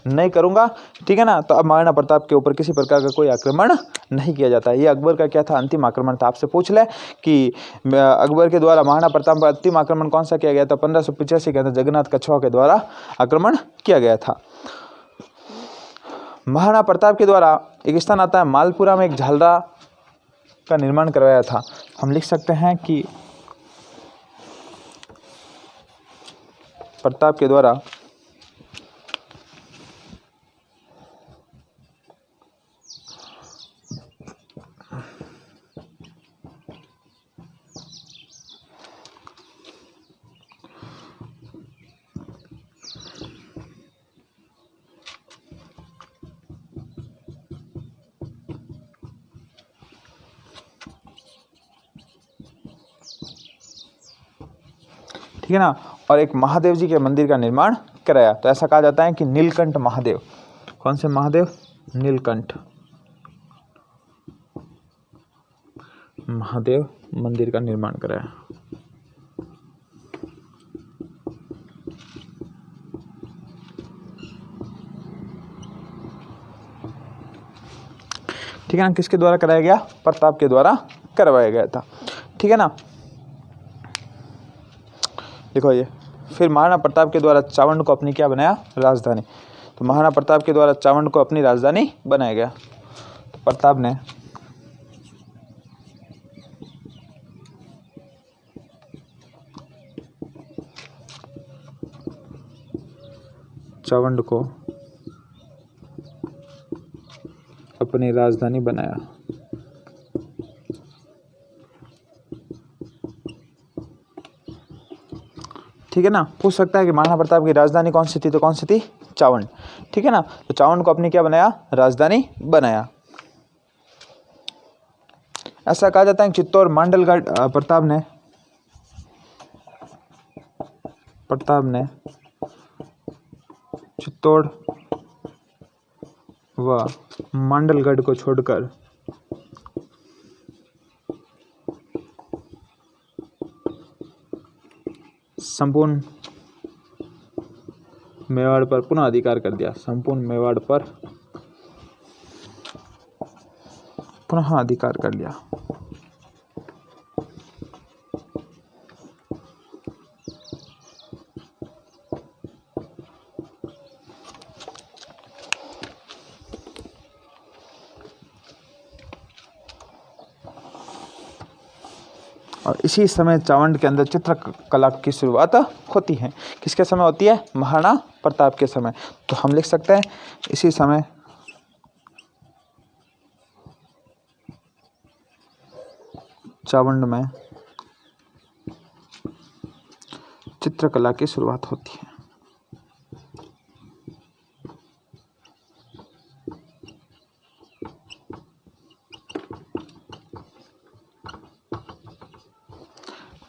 नहीं करूंगा, ठीक है ना। तो अब महाराणा प्रताप के ऊपर किसी प्रकार का कोई आक्रमण नहीं किया जाता। ये अकबर का क्या था, अंतिम आक्रमण था। आपसे पूछ ले कि अकबर के द्वारा महाराणा प्रताप पर अंतिम आक्रमण कौन सा किया गया था, 1585 के अंदर जगन्नाथ कछवा के द्वारा आक्रमण किया गया था। महाराणा प्रताप के द्वारा एक स्थान आता है मालपुरा में, एक झालरा का निर्माण करवाया था। हम लिख सकते हैं कि प्रताप के द्वारा ठीक है ना, और एक महादेव जी के मंदिर का निर्माण कराया। तो ऐसा कहा जाता है कि नीलकंठ महादेव, कौन से महादेव? नीलकंठ महादेव मंदिर का निर्माण कराया। ठीक है ना, किसके द्वारा कराया गया? प्रताप के द्वारा करवाया गया था। ठीक है ना, देखो ये, फिर महाराणा प्रताप के द्वारा चावंड को अपनी क्या बनाया? राजधानी। तो महाराणा प्रताप के द्वारा चावंड को अपनी राजधानी बनाया गया। तो प्रताप ने चावंड को अपनी राजधानी बनाया। ठीक है ना, पूछ सकता है कि महाराणा प्रताप की राजधानी कौन सी थी? तो कौन सी थी? चावंड। ठीक है ना, तो चावंड को अपनी क्या बनाया? राजधानी बनाया। ऐसा कहा जाता है कि चित्तौड़ मांडलगढ़ प्रताप ने चित्तौड़ व मांडलगढ़ को छोड़कर संपूर्ण मेवाड़ पर पुनः अधिकार कर दिया। संपूर्ण मेवाड़ पर पुनः अधिकार कर लिया। और इसी समय चावंड के अंदर चित्रकला की शुरुआत होती है। किसके समय होती है? महाराणा प्रताप के समय। तो हम लिख सकते हैं इसी समय चावंड में चित्रकला की शुरुआत होती है।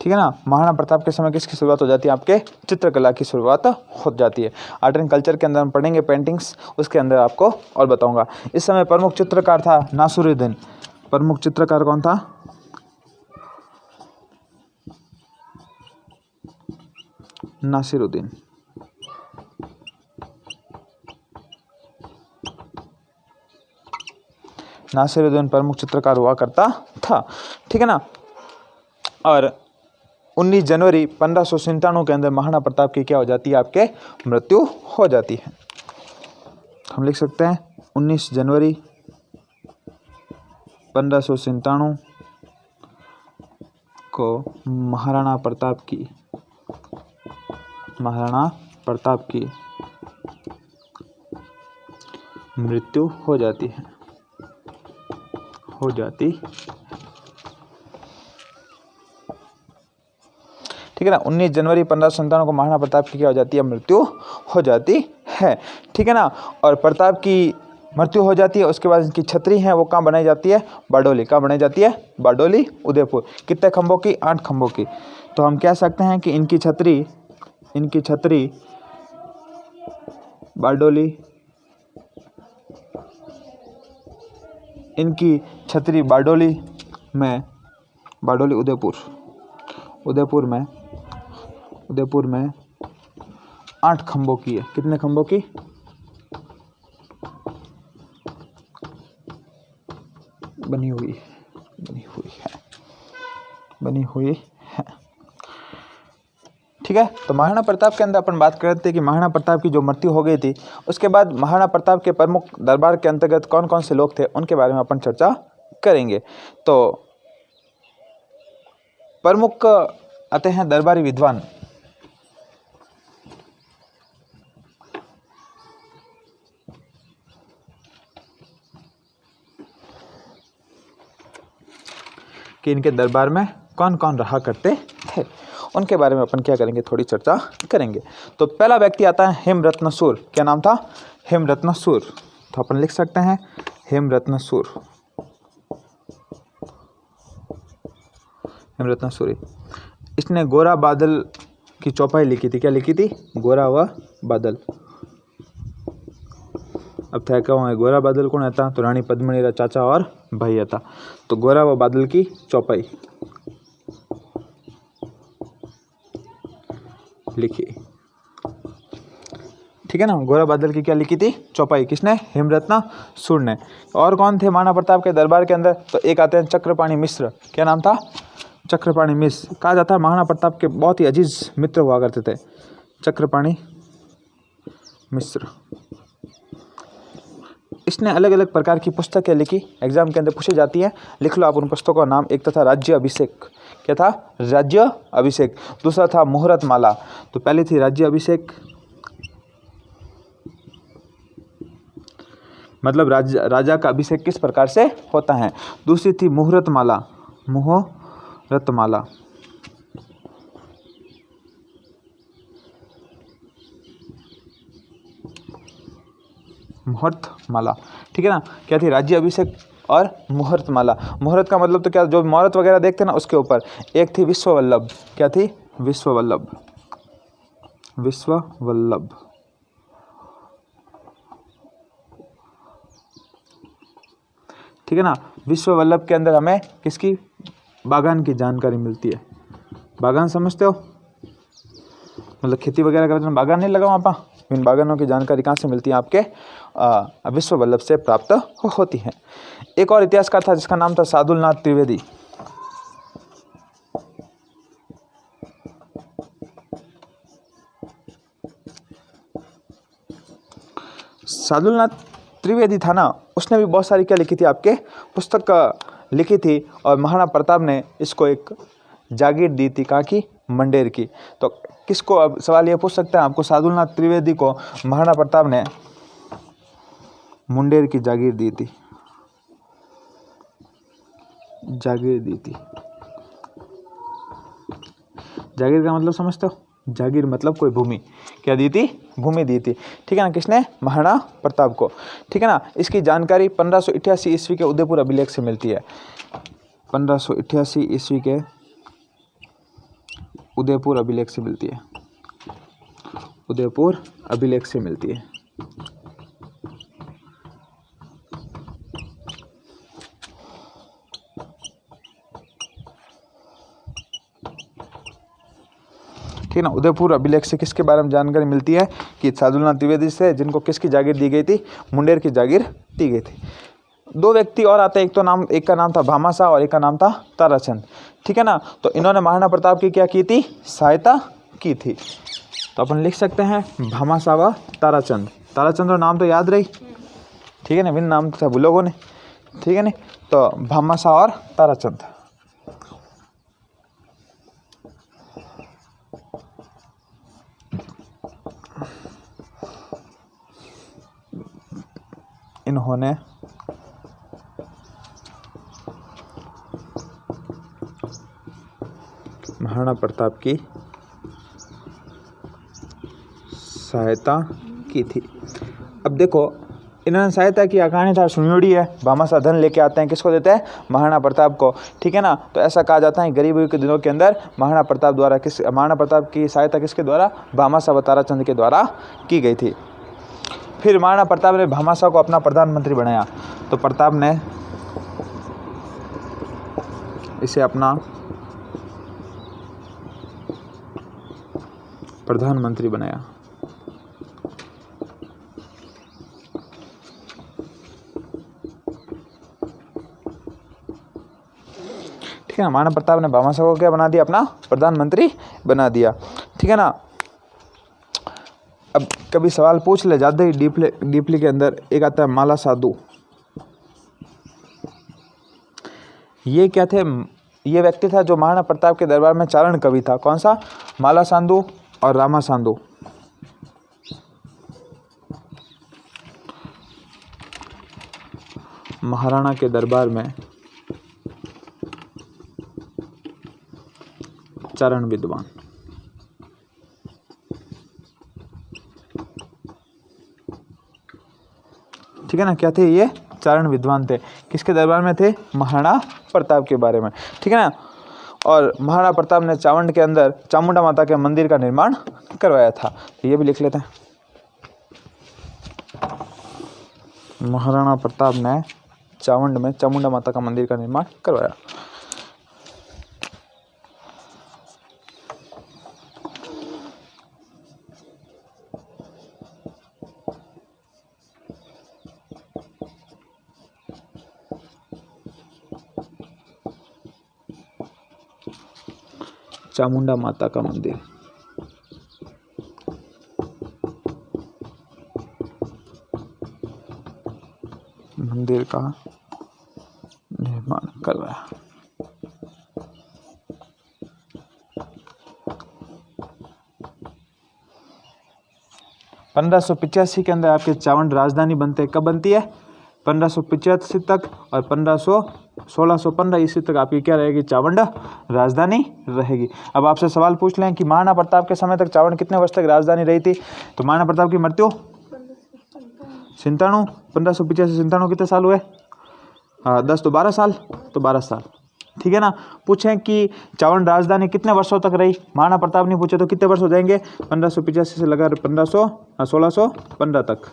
ठीक है ना, महाराणा प्रताप के समय किसकी शुरुआत हो जाती है? आपके चित्रकला की शुरुआत हो जाती है। आर्ट एंड कल्चर के अंदर हम पढ़ेंगे पेंटिंग्स, उसके अंदर आपको और बताऊंगा। इस समय प्रमुख चित्रकार था नासिरुद्दीन। प्रमुख चित्रकार कौन था? नासिरुद्दीन। नासिरुद्दीन प्रमुख चित्रकार हुआ करता था। ठीक है ना, और 19 जनवरी 1597 के अंदर महाराणा प्रताप की क्या हो जाती है? आपके मृत्यु हो जाती है। हम लिख सकते हैं 19 जनवरी 1597 को महाराणा प्रताप की मृत्यु हो जाती है। ठीक है ना, 19 जनवरी 1597 को महाराणा प्रताप की क्या हो जाती है? मृत्यु हो जाती है। ठीक है ना, और प्रताप की मृत्यु हो जाती है। उसके बाद इनकी छतरी है वो कहाँ बनाई जाती है? बारडोली। कहाँ बनाई जाती है? बारडोली, उदयपुर। कितने खंभों की? 8 खंभों की। तो हम कह सकते हैं कि इनकी छतरी बारडोली, उदयपुर में 8 खंभों की है। कितने खंभों की? बनी हुई है। ठीक है, तो महाराणा प्रताप के अंदर अपन बात करते हैं कि महाराणा प्रताप की जो मृत्यु हो गई थी, उसके बाद महाराणा प्रताप के प्रमुख दरबार के अंतर्गत कौन कौन से लोग थे उनके बारे में अपन चर्चा करेंगे। तो प्रमुख आते हैं दरबारी विद्वान। कि इनके दरबार में कौन कौन रहा करते थे, उनके बारे में अपन क्या करेंगे, थोड़ी चर्चा करेंगे। तो पहला व्यक्ति आता है हेमरत्नसूर। क्या नाम था? हेमरत्नसूर। तो अपन लिख सकते हैं हेमरत्नसूर, हेमरत्नसूरी। इसने गोरा बादल की चौपाई लिखी थी। क्या लिखी थी? गोरा व बादल। अब था क्या हुआ, गोरा बादल कौन था? तो रानी पद्मिनी रा चाचा और भैया था। तो गोरा व बादल की चौपाई लिखी, ठीक है ना। गोरा बादल की क्या लिखी थी? चौपाई। किसने? हेमरत्नसूर ने। और कौन थे महाराणा प्रताप के दरबार के अंदर? तो एक आते हैं चक्रपाणि मिश्र। क्या नाम था? चक्रपाणि मिश्र। कहा जाता है महाराणा प्रताप के बहुत ही अजीज मित्र हुआ करते थे, चक्रपाणि मिश्र। इसने अलग अलग प्रकार की पुस्तकें लिखी, एग्जाम के अंदर पूछी जाती है, लिख लो आप उन पुस्तकों का नाम। एक तो था राज्य अभिषेक। क्या था? राज्य अभिषेक। दूसरा था मुहूर्त माला। तो पहली थी राज्य अभिषेक, मतलब राजा का अभिषेक किस प्रकार से होता है। दूसरी थी मुहूर्त माला, मुहूर्त माला। मुहूर्त माला, ठीक है ना। क्या थी? राज्य अभिषेक और मुहूर्त माला। मुहूर्त का मतलब तो क्या, जो मुहूर्त वगैरह देखते हैं ना उसके ऊपर। एक थी विश्व वल्लभ। क्या थी? विश्व वल्लभ, विश्व वल्लभ। ठीक है ना। विश्व वल्लभ के अंदर हमें किसकी? बागान की जानकारी मिलती है। बागान समझते हो? मतलब खेती वगैरह करते हैं, बागान नहीं लगा वहाँ पर। इन बागानों की जानकारी कहाँ से मिलती है? आपके विश्व वल्लभ से प्राप्त होती है। एक और इतिहासकार था जिसका नाम था सादुलनाथ त्रिवेदी। सादुलनाथ त्रिवेदी था ना, उसने भी बहुत सारी क्या लिखी थी? आपके पुस्तक लिखी थी। और महाराणा प्रताप ने इसको एक जागीर दी थी, कहाँ की? मंडेर की। तो किसको? अब सवाल ये पूछ सकते हैं आपको, सादुलनाथ त्रिवेदी को महाराणा प्रताप ने मुंडेर की जागीर दी थी, जागीर दी थी। जागीर का मतलब समझते हो? जागीर मतलब कोई भूमि। क्या दी थी? भूमि दी थी, ठीक है ना। किसने? महाराणा प्रताप को, ठीक है ना। इसकी जानकारी 1588 ईस्वी के उदयपुर अभिलेख से मिलती है। 1588 ईस्वी के उदयपुर अभिलेख से मिलती है, उदयपुर अभिलेख से मिलती है। ठीक है ना। उदयपुर अभिलेख से किसके बारे में जानकारी मिलती है? कि सादुलनाथ त्रिवेदी से, जिनको किसकी जागीर दी गई थी? मुंडेर की जागीर दी गई थी। दो व्यक्ति और आते हैं, एक का नाम था भामाशाह और एक का नाम था ताराचंद, ठीक है ना। तो इन्होंने महाराणा प्रताप की क्या की थी? सहायता की थी। तो अपन लिख सकते हैं भामाशाह व ताराचंद। ताराचंद नाम तो याद रही, ठीक है ना, बिन नाम था लोगों ने, ठीक है ना। तो भामाशाह और ताराचंद। इन्होंने महाराणा प्रताप की सहायता की थी। अब देखो, इन्होंने सहायता की, कहानी था सुनियोड़ी है। भामाशाह धन लेके आते हैं, किसको देते हैं? महाराणा प्रताप को, ठीक है ना। तो ऐसा कहा जाता है गरीबी के दिनों के अंदर महाराणा प्रताप की सहायता किसके द्वारा? भामाशाह व ताराचंद के द्वारा की गई थी। फिर महाराणा प्रताप ने भामाशाह को अपना प्रधानमंत्री बनाया। तो प्रताप ने इसे अपना प्रधानमंत्री बनाया। ठीक है ना। महाराणा प्रताप ने भामाशाह को क्या बना दिया? अपना प्रधानमंत्री बना दिया, ठीक है ना। अब कभी सवाल पूछ ले ज़्यादा ही डीपली के अंदर, एक आता है माला साधु। ये क्या थे? ये व्यक्ति था जो महाराणा प्रताप के दरबार में चारण कवि था। कौन सा? माला साधु और रामा साधु। महाराणा के दरबार में चारण विद्वान। ठीक है ना, क्या थे ये? चारण विद्वान थे। किसके दरबार में थे? महाराणा प्रताप के बारे में। ठीक है ना। और महाराणा प्रताप ने चावंड के अंदर चामुंडा माता के मंदिर का निर्माण करवाया था। तो ये भी लिख लेते हैं। महाराणा प्रताप ने चावंड में चामुंडा माता का मंदिर का निर्माण करवाया। चामुंडा माता का मंदिर, मंदिर का निर्माण करवाया। पंद्रह सौ 85 के अंदर आपके चावंड राजधानी बनते हैं। कब बनती है? 1585 तक। और 1615 ईस्वी तक आपकी क्या रहेगी? चावंड राजधानी रहेगी। अब आपसे सवाल पूछ लें कि महाराणा प्रताप के समय तक चावंड कितने वर्ष तक राजधानी रही थी? तो महाराणा प्रताप की मृत्यु 97, 1585 97 कितने साल हुए? 10 तो 12 साल, तो 12 साल। ठीक है ना। पूछें कि चावंड राजधानी कितने वर्षों तक रही? महाराणा प्रताप नहीं पूछे तो कितने वर्ष हो जाएंगे? 1585 से लगाकर 1615 तक।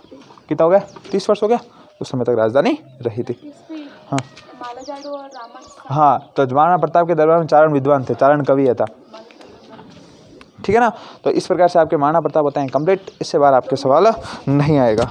कितना हो गया? 30 वर्ष हो गया। उस समय तक राजधानी रही थी। हाँ हाँ, तो महाराणा प्रताप के दरबार में चारण विद्वान थे, चारण कवि था। ठीक है ना। तो इस प्रकार से आपके महाराणा प्रताप होते हैं कंप्लीट। इससे बाहर आपके सवाल नहीं आएगा।